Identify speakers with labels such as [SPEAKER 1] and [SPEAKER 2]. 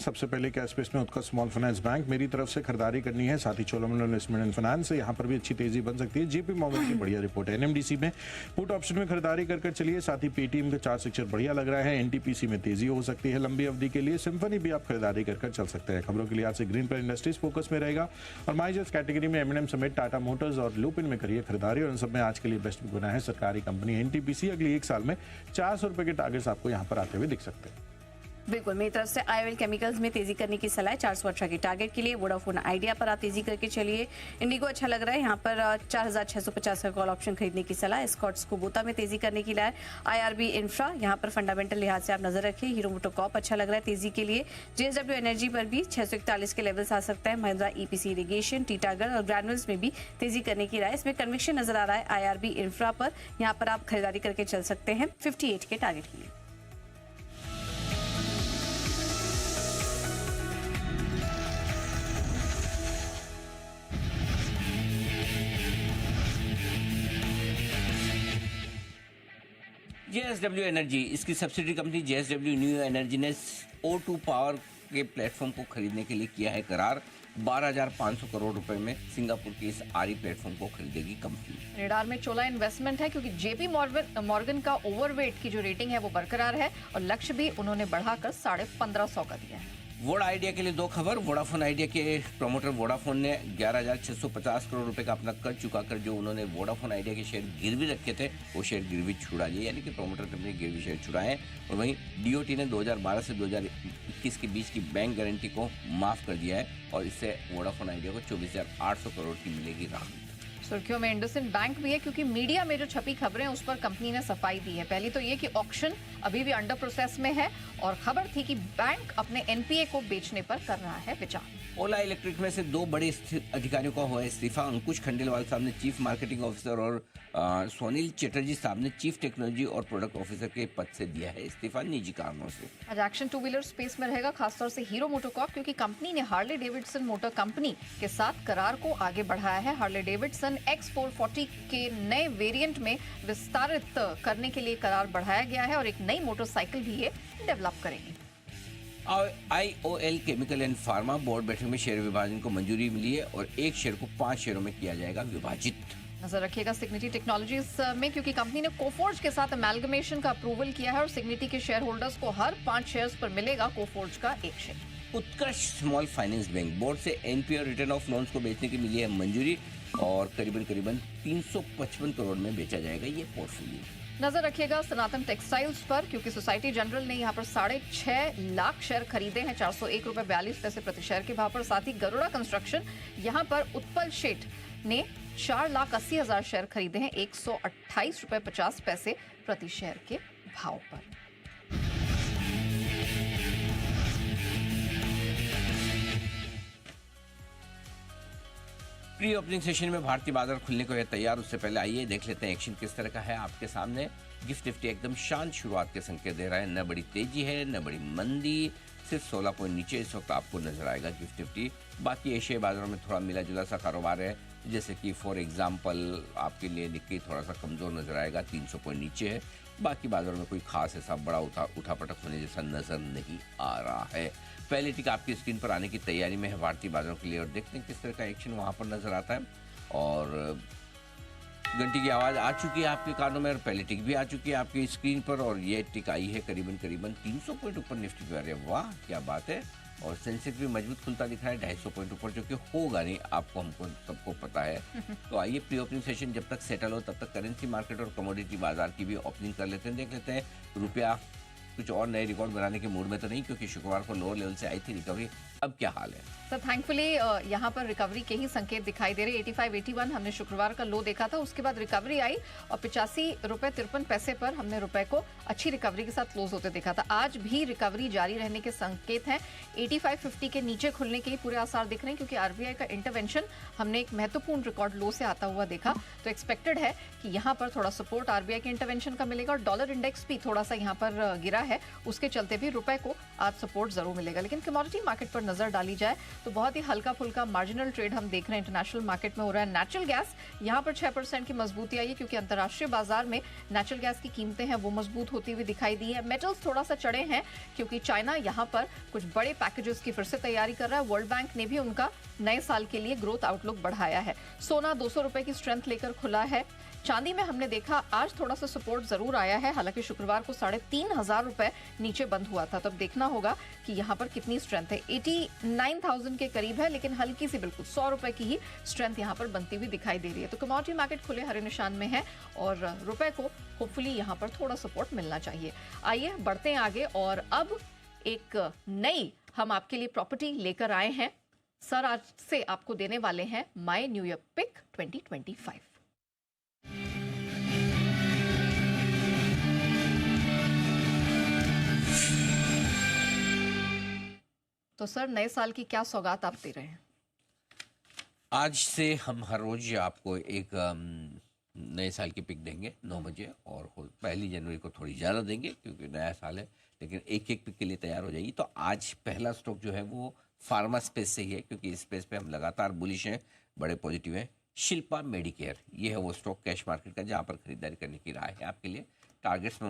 [SPEAKER 1] सबसे पहले क्या स्पेस में उत्कर्ष स्मॉल फाइनेंस बैंक मेरी तरफ से खरीदारी करनी है, साथ ही चोलामंडलम इन्वेस्टमेंट एंड फाइनेंस से यहाँ पर भी अच्छी तेजी बन सकती है। जेपी मॉर्गन की बढ़िया रिपोर्ट है। एनएमडीसी में पुट ऑप्शन में खरीदारी कर चलिए, साथ ही पेटीएम का चार्ट स्ट्रक्चर बढ़िया लग रहा है। एनटीपीसी में तेजी हो सकती है लंबी अवधि के लिए। सिम्फनी भी आप खरीदारी कर चल सकते हैं। खबरों के लिए आज से ग्रीन प्लान इंडस्ट्रीज फोकस में रहेगा और माइजर्स कैटेगरी में एमएनएम समेत टाटा मोटर्स और लुपिन में करिए खरीदारी। और इन सब में आज के लिए बेस्ट बना है सरकारी कंपनी एनटीपीसी। अगली एक साल में 400 रुपए के टारगेट्स आपको यहाँ पर आते हुए दिख सकते हैं।
[SPEAKER 2] बिल्कुल, मेरी तरफ से आईओएल केमिकल्स में तेजी करने की सलाह है 418 के टारगेट के लिए। वोडाफोन आइडिया पर आप तेजी करके चलिए। इंडिगो अच्छा लग रहा है, यहाँ पर 4650 का कॉल ऑप्शन खरीदने की सलाह। स्कॉट्स कुबोटा में तेजी करने की लाए। आईआरबी इंफ्रा यहाँ पर फंडामेंटल लिहाज से आप नजर रखिए। हीरो मोटोकॉर्प अच्छा लग रहा है तेजी के लिए। जेएसडब्ल्यू एनर्जी पर भी 641 के लेवल्स आ सकता है। महिंद्रा ईपीसी इरिगेशन, टीटागढ़ और ग्रैनुअल्स में भी तेजी करने की राय। इसमें कन्विक्शन नजर आ रहा है आईआरबी इंफ्रा पर, यहाँ पर आप खरीदारी करके चल सकते हैं 58 के टारगेट के लिए।
[SPEAKER 3] जेएसडब्ल्यू एनर्जी, इसकी subsidy company JSW new energy ने O2 पावर के प्लेटफॉर्म को खरीदने के लिए किया है करार। 12,500 करोड़ रुपए में सिंगापुर के इस आरई प्लेटफॉर्म को खरीदेगी कंपनी।
[SPEAKER 4] रेडार में चोला इन्वेस्टमेंट है क्योंकि जेपी मॉर्गन का ओवरवेट की जो रेटिंग है वो बरकरार है और लक्ष्य भी उन्होंने बढ़ाकर 1550 का दिया है।
[SPEAKER 3] वोडा आइडिया के लिए दो खबर। वोडाफोन आइडिया के प्रमोटर वोडाफोन ने 11,650 करोड़ रुपए का अपना कर चुका कर जो उन्होंने वोडाफोन आइडिया के शेयर गिरवी रखे थे वो शेयर गिरवी छुड़ा लिए, यानी कि प्रमोटर कंपनी गिरवी शेयर छुड़ाए हैं। और वहीं डीओटी ने 2012 से 2021 के बीच की बैंक गारंटी को माफ कर दिया है और इससे वोडाफोन आइडिया को 24,800 करोड़ की मिलेगी राहत।
[SPEAKER 4] सुर्खियों में इंडसइंड बैंक भी है क्योंकि मीडिया में जो छपी खबरें उस पर कंपनी ने सफाई दी है। पहली तो ये कि ऑक्शन अभी भी अंडर प्रोसेस में है और खबर थी कि बैंक अपने एनपीए को बेचने पर कर रहा है विचार।
[SPEAKER 3] ओला इलेक्ट्रिक में से दो बड़े अधिकारियों का हुआ इस्तीफा। अंकुश खंडेलवाल साहब ने चीफ मार्केटिंग ऑफिसर और सोनील चटर्जी साहब ने चीफ टेक्नोलॉजी और प्रोडक्ट ऑफिसर के पद से दिया है इस्तीफा निजी कारणों से।
[SPEAKER 4] आज एक्शन टू व्हीलर स्पेस में रहेगा, खासतौर से हीरो मोटोकॉर्प, क्योंकि कंपनी ने हार्ले डेविडसन मोटर कंपनी के साथ करार को आगे बढ़ाया है। हार्ले डेविडसन X440 के नए वेरिएंट में विस्तारित करने के लिए करार बढ़ाया गया है और एक नई मोटरसाइकिल भी ये डेवलप करेंगे।
[SPEAKER 3] IOL chemical and pharma board बैठक में शेयर विभाजन को मंजूरी मिली है और एक शेयर को 5 शेयरों में किया जाएगा विभाजित।
[SPEAKER 4] नजर रखिएगा सिग्निटी टेक्नोलॉजीज में क्योंकि कंपनी ने कोफोर्ज के साथ अमेलगमेशन का अप्रूवल किया है और सिग्निटी के शेयर होल्डर्स को हर 5 शेयर्स पर मिलेगा कोफोर्ज का एक शेयर।
[SPEAKER 3] उत्कर्ष स्मॉल फाइनेंस बैंक बोर्ड से एनपीए और रिटर्न ऑफ लोन्स को बेचने की मिली है मंजूरी और करीबन 355 करोड़ में बेचा जाएगा ये पोर्टफोलियो।
[SPEAKER 4] नजर रखिएगा सनातन टेक्सटाइल्स पर क्योंकि सोसाइटी जनरल ने यहाँ पर 6.5 लाख शेयर खरीदे हैं 401 रुपए 42 पैसे प्रति शेयर के भाव पर। साथ ही गरुड़ा कंस्ट्रक्शन यहाँ पर उत्पल शेठ ने 4,80,000 शेयर खरीदे हैं 128 रुपए 50 पैसे प्रति शेयर के भाव पर।
[SPEAKER 3] प्री ओपनिंग सेशन में भारतीय बाजार खुलने को है तैयार। उससे पहले आइए देख लेते हैं एक्शन किस तरह का है आपके सामने। गिफ्ट निफ्टी एकदम शांत शुरुआत के संकेत दे रहा है, न बड़ी तेजी है न बड़ी मंदी, सिर्फ 16 पॉइंट नीचे इस वक्त आपको नजर आएगा गिफ्ट निफ्टी। बाकी एशियाई बाजारों में थोड़ा मिला जुला सा कारोबार है, जैसे कि फॉर एग्जांपल आपके लिए निक्की थोड़ा सा कमजोर नजर आएगा, 300 पॉइंट नीचे है। बाकी बाजारों में कोई खास ऐसा बड़ा उठापटक होने जैसा नजर नहीं आ रहा है। पहले टिक आपकी स्क्रीन पर आने की तैयारी में है भारतीय बाजारों के लिए और देखते हैं किस तरह का एक्शन वहां पर नजर आता है। और घंटी की आवाज आ चुकी है आपके कानों में और पहले टिक भी आ चुकी है आपकी स्क्रीन पर और ये टिक आई है करीबन 300 पॉइंट ऊपर निफ्टी पे आ रही है। वाह क्या बात है। और सेंसेक्स भी मजबूत खुलता दिख रहा है 250 पॉइंट ऊपर, जो कि होगा नहीं, आपको हमको सबको पता है। तो आइए प्री ओपनिंग सेशन जब तक सेटल हो तब तक करेंसी मार्केट और कमोडिटी बाजार की भी ओपनिंग कर लेते हैं। देख लेते हैं रुपया कुछ और नए रिकॉर्ड बनाने के मूड में तो नहीं, क्योंकि शुक्रवार को लोअर लेवल से आई थी रिकवरी। अब क्या हाल है
[SPEAKER 4] सर? थैंकफुली यहाँ पर रिकवरी के ही संकेत दिखाई दे रहे। 85-81 हमने शुक्रवार का लो देखा था, उसके बाद रिकवरी आई और 85 रुपए 53 पैसे पर हमने रुपए को अच्छी रिकवरी के साथ क्लोज होते देखा था। आज भी रिकवरी जारी रहने के संकेत हैं। 85.50 के नीचे खुलने के ही पूरे आसार दिख रहे हैं क्योंकि आरबीआई का इंटरवेंशन हमने एक महत्वपूर्ण रिकॉर्ड लो से आता हुआ देखा। तो एक्सपेक्टेड है कि यहाँ पर थोड़ा सपोर्ट आरबीआई के इंटरवेंशन का मिलेगा और डॉलर इंडेक्स भी थोड़ा सा यहाँ पर गिरा है, उसके चलते भी रुपए को आज सपोर्ट जरूर मिलेगा। लेकिन कमोडिटी मार्केट पर नजर डाली जाए तो बहुत ही हल्का फुल्का मार्जिनल ट्रेड हम देख रहे हैं इंटरनेशनल मार्केट में हो रहा है। नेचुरल गैस यहाँ पर 6% की मजबूती आई है क्योंकि अंतर्राष्ट्रीय बाजार में नेचुरल गैस की कीमतें हैं वो मजबूत होती हुई दिखाई दी है। मेटल्स थोड़ा सा चढ़े हैं क्योंकि चाइना यहाँ पर कुछ बड़े पैकेजेस की फिर से तैयारी कर रहा है। वर्ल्ड बैंक ने भी उनका नए साल के लिए ग्रोथ आउटलुक बढ़ाया है। सोना 200 रुपए की स्ट्रेंथ लेकर खुला है। चांदी में हमने देखा आज थोड़ा सा सपोर्ट जरूर आया है, हालांकि शुक्रवार को 3,500 रुपए नीचे बंद हुआ था। तब देखना होगा कि यहाँ पर कितनी स्ट्रेंथ है। 89,000 के करीब है, लेकिन हल्की सी बिल्कुल 100 रुपए की ही स्ट्रेंथ यहाँ पर बनती हुई दिखाई दे रही है। तो कमोडिटी मार्केट खुले हरे निशान में है और रुपए को होपफुली यहाँ पर थोड़ा सपोर्ट मिलना चाहिए। आइए बढ़ते हैं आगे और अब एक नई हम आपके लिए प्रॉपर्टी लेकर आए हैं। सर आज से आपको देने वाले हैं माय न्यू ईयर पिक 2025। तो सर नए साल की क्या सौगात आप दे रहे हैं?
[SPEAKER 3] आज से हम हर रोज आपको एक नए साल की पिक देंगे 9 बजे और 1 जनवरी को थोड़ी ज़्यादा देंगे क्योंकि नया साल है, लेकिन एक एक पिक के लिए तैयार हो जाइए। तो आज पहला स्टॉक जो है वो फार्मा स्पेस से ही है क्योंकि इस स्पेस पे हम लगातार बुलिश हैं, बड़े पॉजिटिव हैं। शिल्पा मेडिकेयर ये है वो स्टॉक कैश मार्केट का जहाँ पर खरीदारी करने की राय है आपके लिए। टारगेट्स में